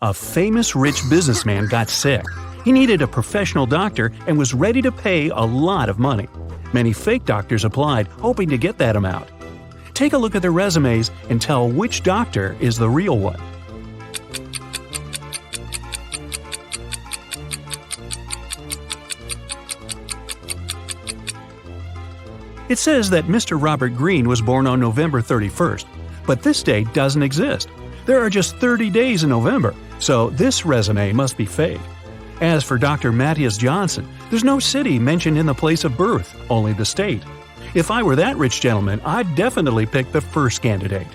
A famous rich businessman got sick. He needed a professional doctor and was ready to pay a lot of money. Many fake doctors applied, hoping to get that amount. Take a look at their resumes and tell which doctor is the real one. It says that Mr. Robert Greene was born on November 31st, but this date doesn't exist. There are just 30 days in November, so this resume must be fake. As for Dr. Matthias Johnson, there's no city mentioned in the place of birth, only the state. If I were that rich gentleman, I'd definitely pick the first candidate.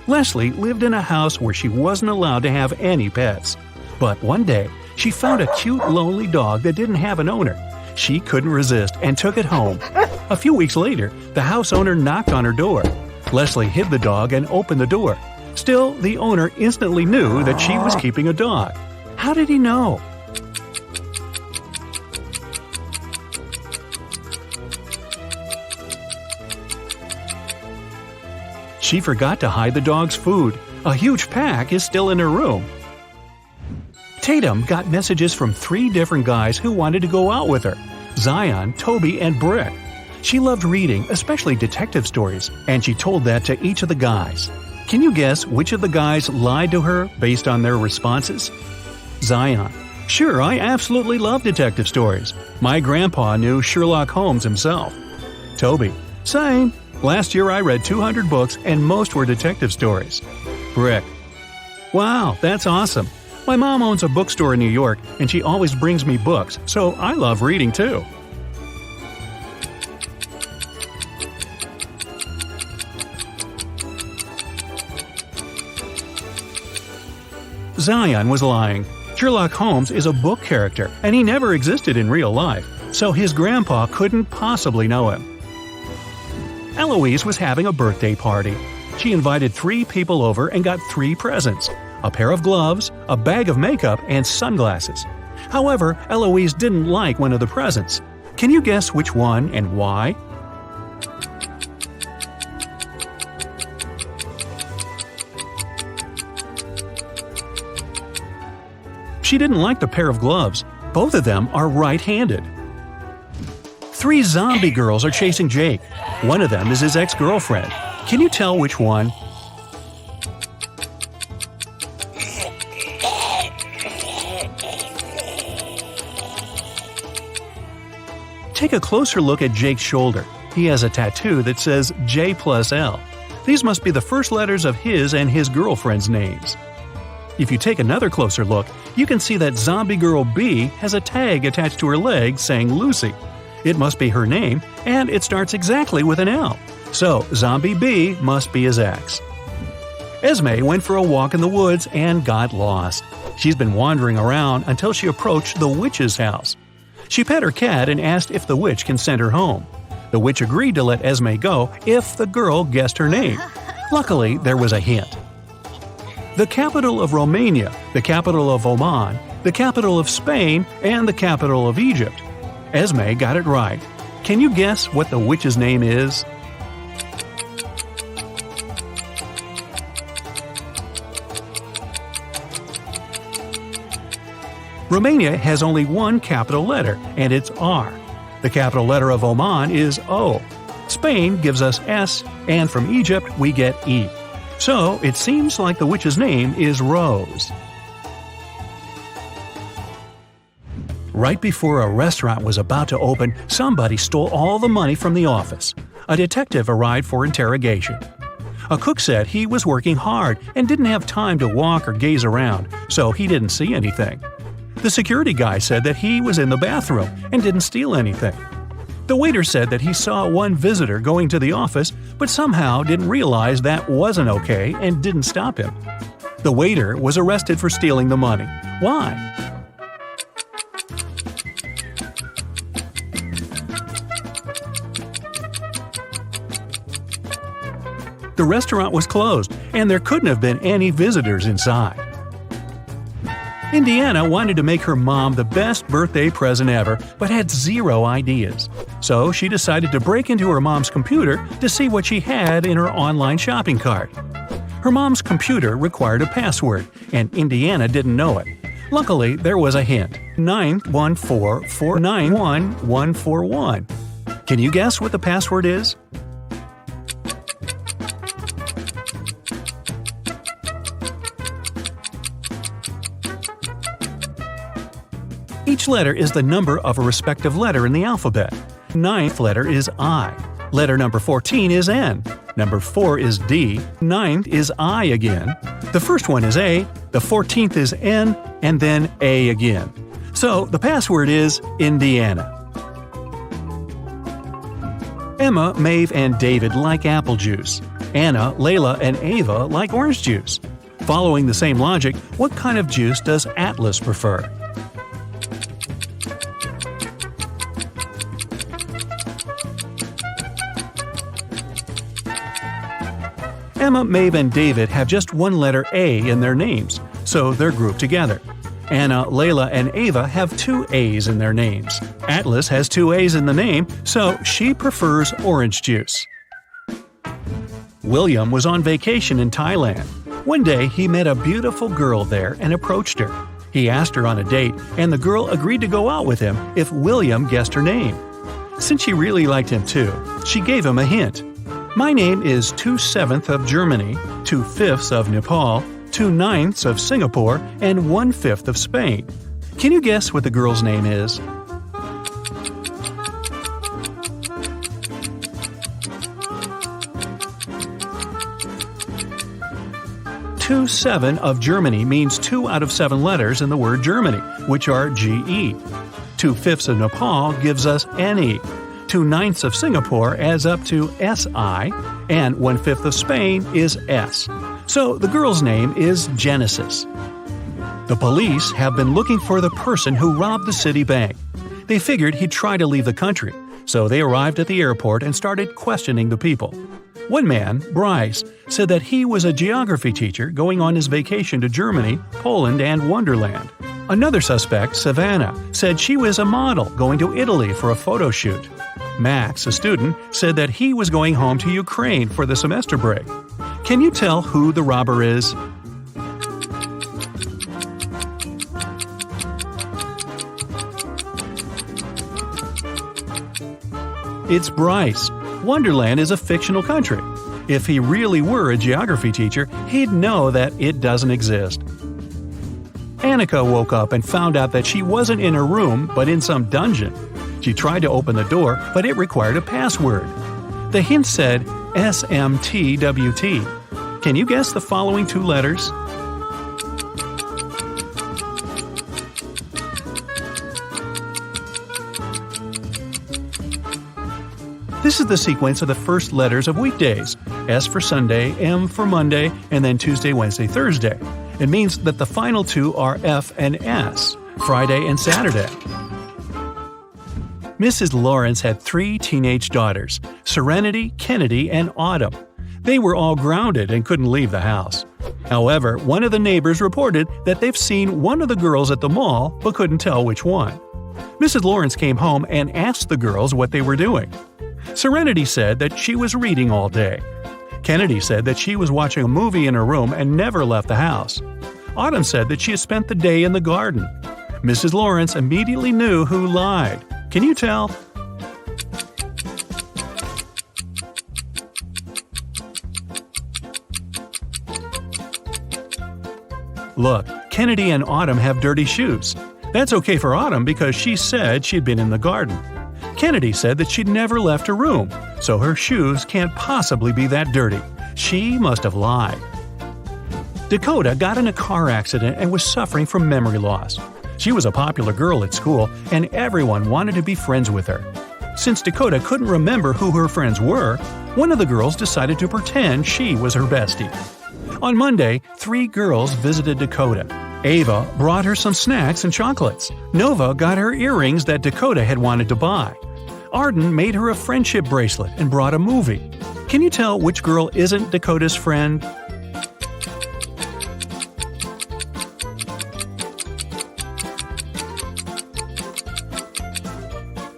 Leslie lived in a house where she wasn't allowed to have any pets. But one day, she found a cute, lonely dog that didn't have an owner. She couldn't resist and took it home. A few weeks later, the house owner knocked on her door. Leslie hid the dog and opened the door. Still, the owner instantly knew that she was keeping a dog. How did he know? She forgot to hide the dog's food. A huge pack is still in her room. Tatum got messages from 3 different guys who wanted to go out with her: Zion, Toby, and Brick. She loved reading, especially detective stories, and she told that to each of the guys. Can you guess which of the guys lied to her based on their responses? Zion: "Sure, I absolutely love detective stories. My grandpa knew Sherlock Holmes himself." Toby: "Same. Last year I read 200 books and most were detective stories." Brick: "Wow, that's awesome. My mom owns a bookstore in New York and she always brings me books, so I love reading too." Zion was lying. Sherlock Holmes is a book character, and he never existed in real life, so his grandpa couldn't possibly know him. Eloise was having a birthday party. She invited 3 people over and got 3 presents: a pair of gloves, a bag of makeup, and sunglasses. However, Eloise didn't like one of the presents. Can you guess which one and why? She didn't like the pair of gloves. Both of them are right-handed. 3 zombie girls are chasing Jake. One of them is his ex-girlfriend. Can you tell which one? Take a closer look at Jake's shoulder. He has a tattoo that says J+L. These must be the first letters of his and his girlfriend's names. If you take another closer look, you can see that Zombie Girl B has a tag attached to her leg saying Lucy. It must be her name, and it starts exactly with an L. So, Zombie B must be his ex. Esme went for a walk in the woods and got lost. She's been wandering around until she approached the witch's house. She pet her cat and asked if the witch can send her home. The witch agreed to let Esme go if the girl guessed her name. Luckily, there was a hint. The capital of Romania, the capital of Oman, the capital of Spain, and the capital of Egypt. Esme got it right. Can you guess what the witch's name is? Romania has only one capital letter, and it's R. The capital letter of Oman is O. Spain gives us S, and from Egypt we get E. So, it seems like the witch's name is Rose. Right before a restaurant was about to open, somebody stole all the money from the office. A detective arrived for interrogation. A cook said he was working hard and didn't have time to walk or gaze around, so he didn't see anything. The security guy said that he was in the bathroom and didn't steal anything. The waiter said that he saw one visitor going to the office, but somehow didn't realize that wasn't okay and didn't stop him. The waiter was arrested for stealing the money. Why? The restaurant was closed, and there couldn't have been any visitors inside. Indiana wanted to make her mom the best birthday present ever, but had 0 ideas. So she decided to break into her mom's computer to see what she had in her online shopping cart. Her mom's computer required a password, and Indiana didn't know it. Luckily, there was a hint: 914491141. Can you guess what the password is? Each letter is the number of a respective letter in the alphabet. Ninth letter is I. Letter number 14 is N. Number 4 is D. Ninth is I again. The first one is A, the 14th is N, and then A again. So the password is Indiana. Emma, Maeve, and David like apple juice. Anna, Layla, and Ava like orange juice. Following the same logic, what kind of juice does Atlas prefer? Emma, Maeve, and David have just one letter A in their names, so they're grouped together. Anna, Layla, and Ava have 2 A's in their names. Atlas has 2 A's in the name, so she prefers orange juice. William was on vacation in Thailand. One day, he met a beautiful girl there and approached her. He asked her on a date, and the girl agreed to go out with him if William guessed her name. Since she really liked him too, she gave him a hint. My name is 2/7 of Germany, 2/5 of Nepal, 2/9 of Singapore, and 1/5 of Spain. Can you guess what the girl's name is? "2/7 of Germany means 2 out of 7 letters in the word Germany, which are GE. 2/5 of Nepal gives us NE. 2/9 of Singapore adds up to SI, and 1/5 of Spain is S. So the girl's name is Genesis. The police have been looking for the person who robbed the city bank. They figured he'd try to leave the country, so they arrived at the airport and started questioning the people. One man, Bryce, said that he was a geography teacher going on his vacation to Germany, Poland, and Wonderland. Another suspect, Savannah, said she was a model going to Italy for a photo shoot. Max, a student, said that he was going home to Ukraine for the semester break. Can you tell who the robber is? It's Bryce. Wonderland is a fictional country. If he really were a geography teacher, he'd know that it doesn't exist. Annika woke up and found out that she wasn't in her room, but in some dungeon. She tried to open the door, but it required a password. The hint said SMTWT. Can you guess the following 2 letters? This is the sequence of the first letters of weekdays. S for Sunday, M for Monday, and then Tuesday, Wednesday, Thursday. It means that the final 2 are F and S, Friday and Saturday. Mrs. Lawrence had 3 teenage daughters, Serenity, Kennedy, and Autumn. They were all grounded and couldn't leave the house. However, one of the neighbors reported that they've seen one of the girls at the mall but couldn't tell which one. Mrs. Lawrence came home and asked the girls what they were doing. Serenity said that she was reading all day. Kennedy said that she was watching a movie in her room and never left the house. Autumn said that she had spent the day in the garden. Mrs. Lawrence immediately knew who lied. Can you tell? Look, Kennedy and Autumn have dirty shoes. That's okay for Autumn because she said she'd been in the garden. Kennedy said that she'd never left her room, so her shoes can't possibly be that dirty. She must have lied. Dakota got in a car accident and was suffering from memory loss. She was a popular girl at school, and everyone wanted to be friends with her. Since Dakota couldn't remember who her friends were, one of the girls decided to pretend she was her bestie. On Monday, 3 girls visited Dakota. Ava brought her some snacks and chocolates. Nova got her earrings that Dakota had wanted to buy. Arden made her a friendship bracelet and brought a movie. Can you tell which girl isn't Dakota's friend?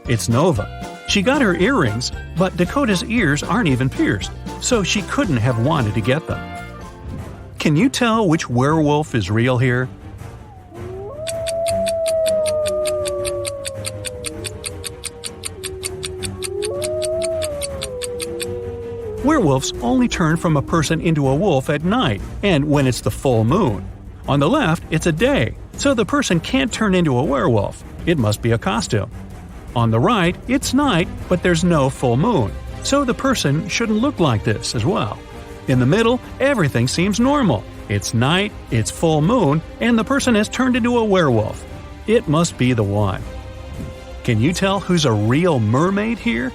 It's Nova. She got her earrings, but Dakota's ears aren't even pierced, so she couldn't have wanted to get them. Can you tell which werewolf is real here? Werewolves only turn from a person into a wolf at night and when it's the full moon. On the left, it's a day, so the person can't turn into a werewolf. It must be a costume. On the right, it's night, but there's no full moon, so the person shouldn't look like this as well. In the middle, everything seems normal. It's night, it's full moon, and the person has turned into a werewolf. It must be the one. Can you tell who's a real mermaid here?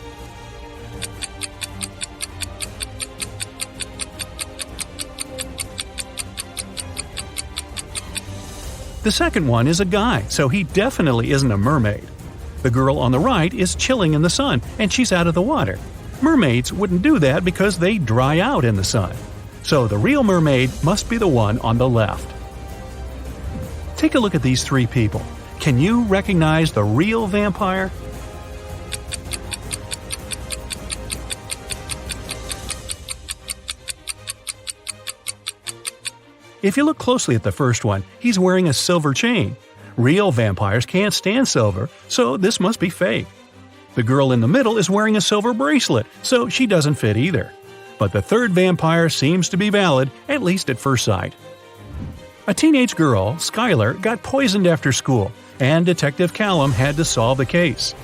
The second one is a guy, so he definitely isn't a mermaid. The girl on the right is chilling in the sun, and she's out of the water. Mermaids wouldn't do that because they dry out in the sun. So the real mermaid must be the one on the left. Take a look at these three people. Can you recognize the real vampire? If you look closely at the first one, he's wearing a silver chain. Real vampires can't stand silver, so this must be fake. The girl in the middle is wearing a silver bracelet, so she doesn't fit either. But the third vampire seems to be valid, at least at first sight. A teenage girl, Skylar, got poisoned after school, and Detective Callum had to solve the case.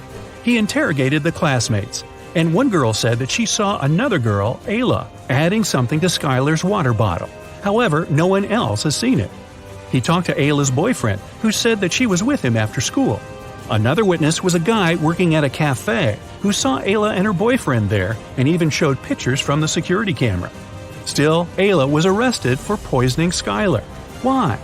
He interrogated the classmates, and one girl said that she saw another girl, Ayla, adding something to Skylar's water bottle. However, no one else has seen it. He talked to Ayla's boyfriend, who said that she was with him after school. Another witness was a guy working at a cafe who saw Ayla and her boyfriend there and even showed pictures from the security camera. Still, Ayla was arrested for poisoning Skylar. Why?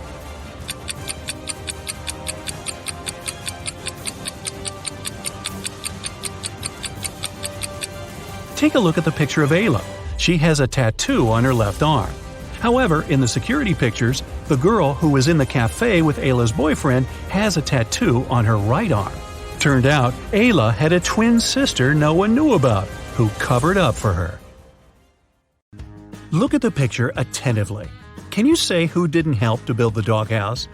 Take a look at the picture of Ayla. She has a tattoo on her left arm. However, in the security pictures, the girl who was in the cafe with Ayla's boyfriend has a tattoo on her right arm. Turned out, Ayla had a twin sister no one knew about, who covered up for her. Look at the picture attentively. Can you say who didn't help to build the doghouse?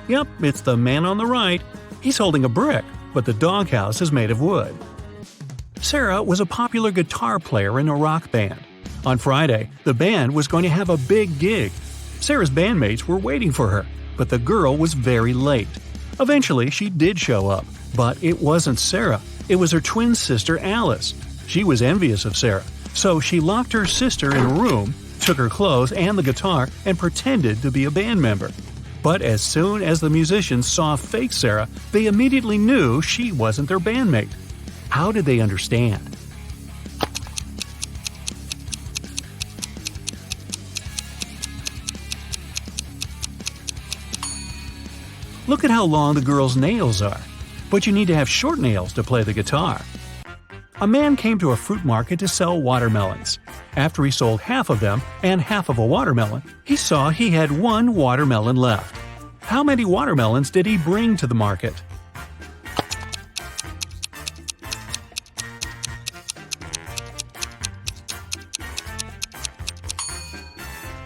Yep, it's the man on the right. He's holding a brick, but the doghouse is made of wood. Sarah was a popular guitar player in a rock band. On Friday, the band was going to have a big gig. Sarah's bandmates were waiting for her, but the girl was very late. Eventually, she did show up, but it wasn't Sarah. It was her twin sister, Alice. She was envious of Sarah, so she locked her sister in a room, took her clothes and the guitar, and pretended to be a band member. But as soon as the musicians saw fake Sarah, they immediately knew she wasn't their bandmate. How did they understand? Look at how long the girl's nails are. But you need to have short nails to play the guitar. A man came to a fruit market to sell watermelons. After he sold half of them and half of a watermelon, he saw he had one watermelon left. How many watermelons did he bring to the market?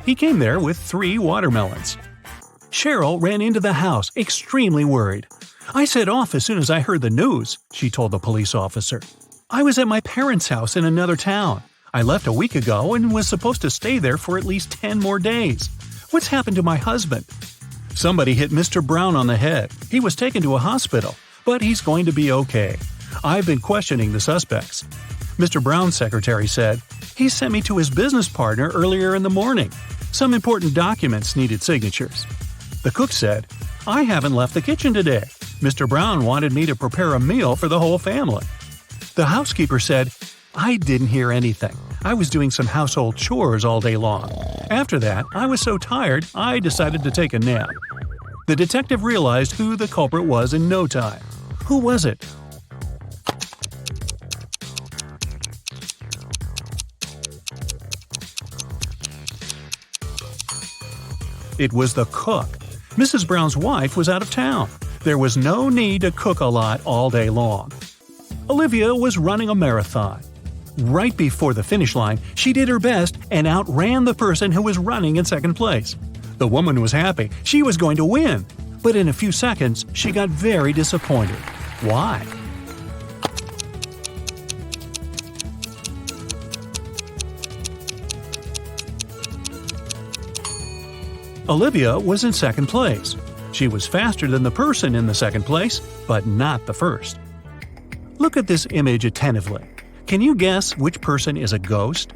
He came there with 3 watermelons. Cheryl ran into the house, extremely worried. "I set off as soon as I heard the news," she told the police officer. "I was at my parents' house in another town. I left a week ago and was supposed to stay there for at least 10 more days. What's happened to my husband?" "Somebody hit Mr. Brown on the head. He was taken to a hospital, but he's going to be okay. I've been questioning the suspects." Mr. Brown's secretary said, "He sent me to his business partner earlier in the morning. Some important documents needed signatures." The cook said, "I haven't left the kitchen today. Mr. Brown wanted me to prepare a meal for the whole family." The housekeeper said, "I didn't hear anything. I was doing some household chores all day long. After that, I was so tired, I decided to take a nap." The detective realized who the culprit was in no time. Who was it? It was the cook. Mrs. Brown's wife was out of town. There was no need to cook a lot all day long. Olivia was running a marathon. Right before the finish line, she did her best and outran the person who was running in second place. The woman was happy. She was going to win. But in a few seconds, she got very disappointed. Why? Olivia was in second place. She was faster than the person in the second place, but not the first. Look at this image attentively. Can you guess which person is a ghost?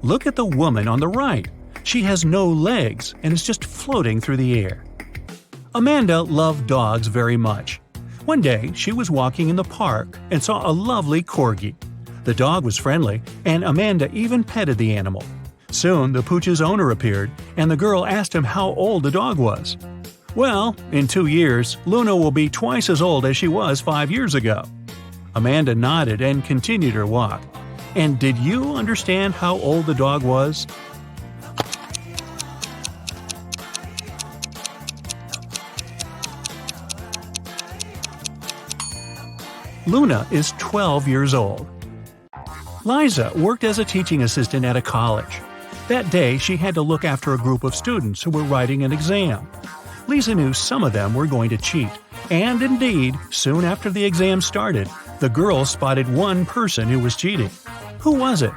Look at the woman on the right. She has no legs and is just floating through the air. Amanda loved dogs very much. One day, she was walking in the park and saw a lovely corgi. The dog was friendly, and Amanda even petted the animal. Soon, the pooch's owner appeared, and the girl asked him how old the dog was. Well, in 2 years, Luna will be twice as old as she was 5 years ago. Amanda nodded and continued her walk. And did you understand how old the dog was? Luna is 12 years old. Liza worked as a teaching assistant at a college. That day, she had to look after a group of students who were writing an exam. Lisa knew some of them were going to cheat, and indeed, soon after the exam started, the girls spotted one person who was cheating. Who was it?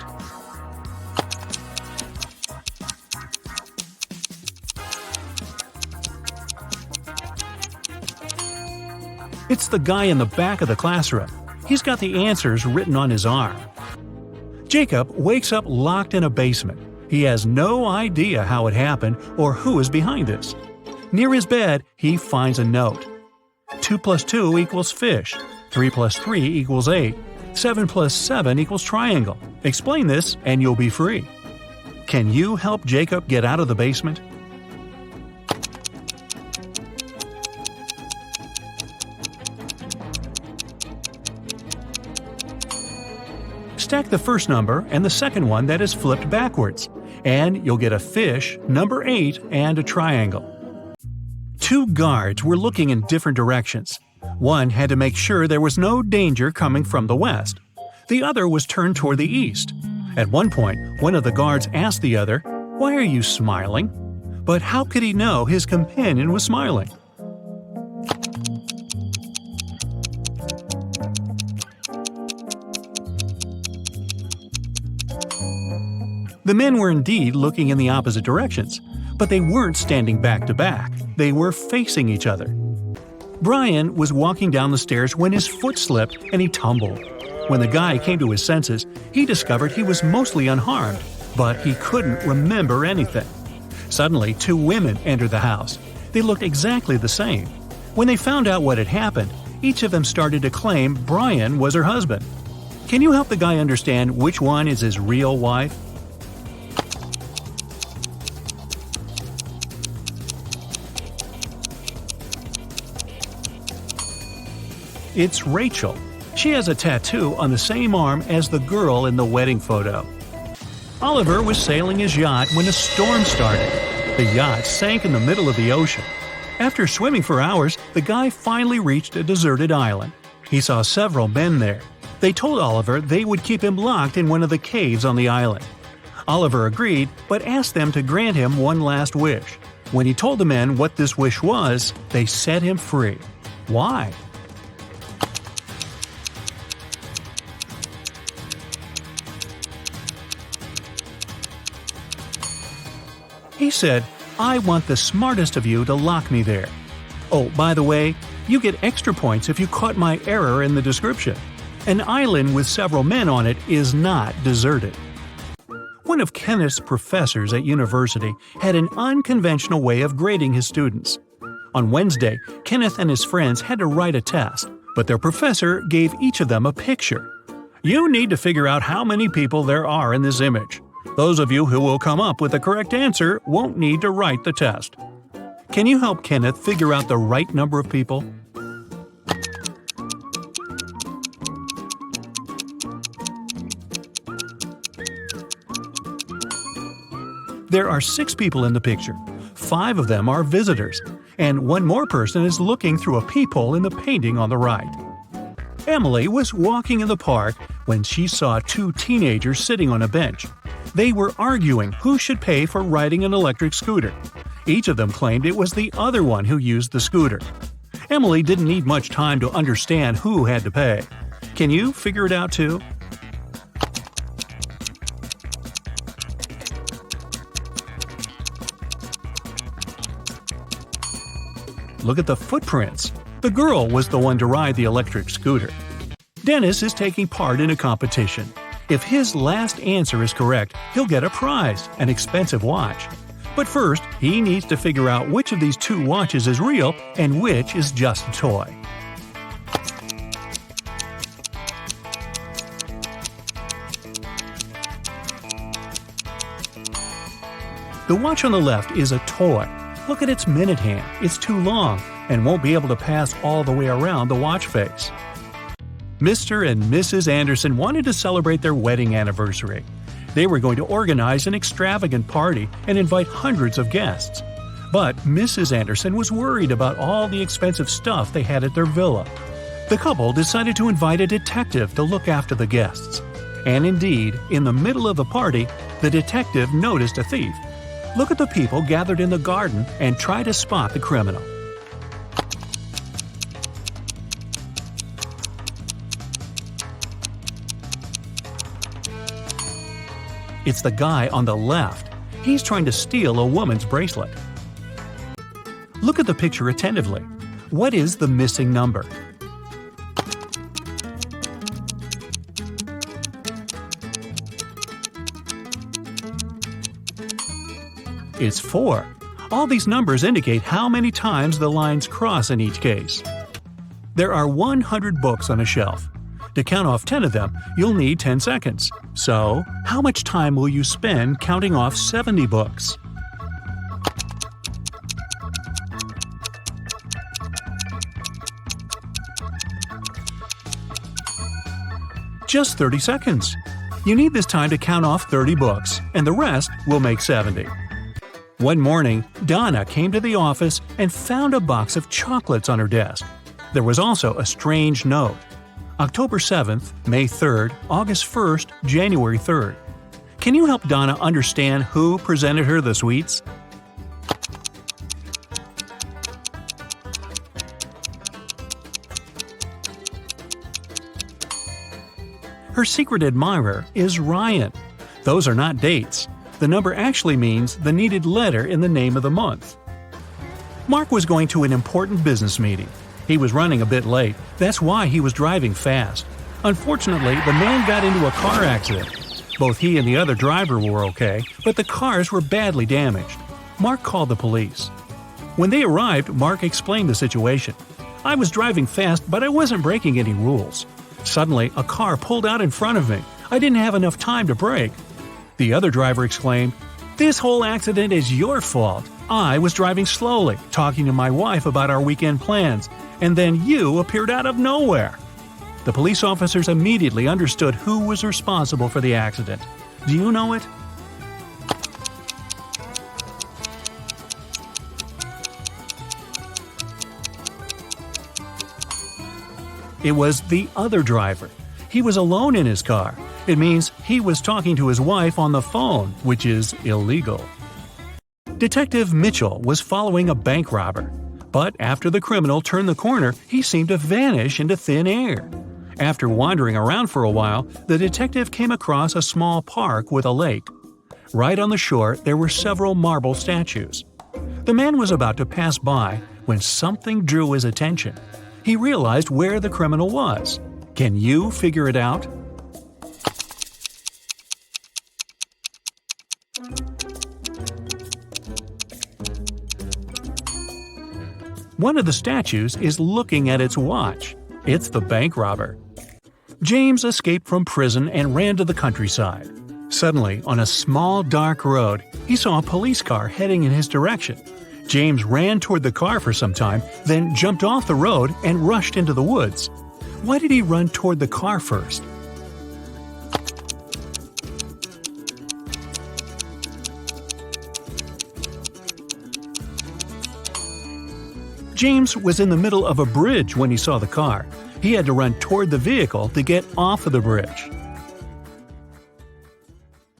It's the guy in the back of the classroom. He's got the answers written on his arm. Jacob wakes up locked in a basement. He has no idea how it happened or who is behind this. Near his bed, he finds a note. 2 + 2 equals fish. 3 + 3 equals 8. 7 + 7 equals triangle. Explain this and you'll be free. Can you help Jacob get out of the basement? Stack the first number and the second one that is flipped backwards, and you'll get a fish, number 8, and a triangle. 2 guards were looking in different directions. One had to make sure there was no danger coming from the west. The other was turned toward the east. At one point, one of the guards asked the other, "Why are you smiling?" But how could he know his companion was smiling? The men were indeed looking in the opposite directions, but they weren't standing back to back. They were facing each other. Brian was walking down the stairs when his foot slipped and he tumbled. When the guy came to his senses, he discovered he was mostly unharmed, but he couldn't remember anything. Suddenly, 2 women entered the house. They looked exactly the same. When they found out what had happened, each of them started to claim Brian was her husband. Can you help the guy understand which one is his real wife? It's Rachel. She has a tattoo on the same arm as the girl in the wedding photo. Oliver was sailing his yacht when a storm started. The yacht sank in the middle of the ocean. After swimming for hours, the guy finally reached a deserted island. He saw several men there. They told Oliver they would keep him locked in one of the caves on the island. Oliver agreed, but asked them to grant him one last wish. When he told the men what this wish was, they set him free. Why? He said, "I want the smartest of you to lock me there. Oh, by the way, you get extra points if you caught my error in the description. An island with several men on it is not deserted." One of Kenneth's professors at university had an unconventional way of grading his students. On Wednesday, Kenneth and his friends had to write a test, but their professor gave each of them a picture. "You need to figure out how many people there are in this image. Those of you who will come up with the correct answer won't need to write the test." Can you help Kenneth figure out the right number of people? There are 6 people in the picture. 5 of them are visitors, and one more person is looking through a peephole in the painting on the right. Emily was walking in the park when she saw 2 teenagers sitting on a bench. They were arguing who should pay for riding an electric scooter. Each of them claimed it was the other one who used the scooter. Emily didn't need much time to understand who had to pay. Can you figure it out too? Look at the footprints. The girl was the one to ride the electric scooter. Dennis is taking part in a competition. If his last answer is correct, he'll get a prize, an expensive watch. But first, he needs to figure out which of these 2 watches is real and which is just a toy. The watch on the left is a toy. Look at its minute hand. It's too long and won't be able to pass all the way around the watch face. Mr. and Mrs. Anderson wanted to celebrate their wedding anniversary. They were going to organize an extravagant party and invite hundreds of guests. But Mrs. Anderson was worried about all the expensive stuff they had at their villa. The couple decided to invite a detective to look after the guests. And indeed, in the middle of the party, the detective noticed a thief. Look at the people gathered in the garden and try to spot the criminal. It's the guy on the left. He's trying to steal a woman's bracelet. Look at the picture attentively. What is the missing number? It's 4. All these numbers indicate how many times the lines cross in each case. There are 100 books on a shelf. To count off 10 of them, you'll need 10 seconds. So, how much time will you spend counting off 70 books? Just 30 seconds. You need this time to count off 30 books, and the rest will make 70. One morning, Donna came to the office and found a box of chocolates on her desk. There was also a strange note. October 7th, May 3rd, August 1st, January 3rd. Can you help Donna understand who presented her the sweets? Her secret admirer is Ryan. Those are not dates. The number actually means the needed letter in the name of the month. Mark was going to an important business meeting. He was running a bit late, that's why he was driving fast. Unfortunately, the man got into a car accident. Both he and the other driver were okay, but the cars were badly damaged. Mark called the police. When they arrived, Mark explained the situation. I was driving fast, but I wasn't breaking any rules. Suddenly, a car pulled out in front of me. I didn't have enough time to brake. The other driver exclaimed, "This whole accident is your fault. I was driving slowly, talking to my wife about our weekend plans, and then you appeared out of nowhere." The police officers immediately understood who was responsible for the accident. Do you know it? It was the other driver. He was alone in his car. It means he was talking to his wife on the phone, which is illegal. Detective Mitchell was following a bank robber. But after the criminal turned the corner, he seemed to vanish into thin air. After wandering around for a while, the detective came across a small park with a lake. Right on the shore, there were several marble statues. The man was about to pass by when something drew his attention. He realized where the criminal was. Can you figure it out? One of the statues is looking at its watch. It's the bank robber. James escaped from prison and ran to the countryside. Suddenly, on a small dark road, he saw a police car heading in his direction. James ran toward the car for some time, then jumped off the road and rushed into the woods. Why did he run toward the car first? James was in the middle of a bridge when he saw the car. He had to run toward the vehicle to get off of the bridge.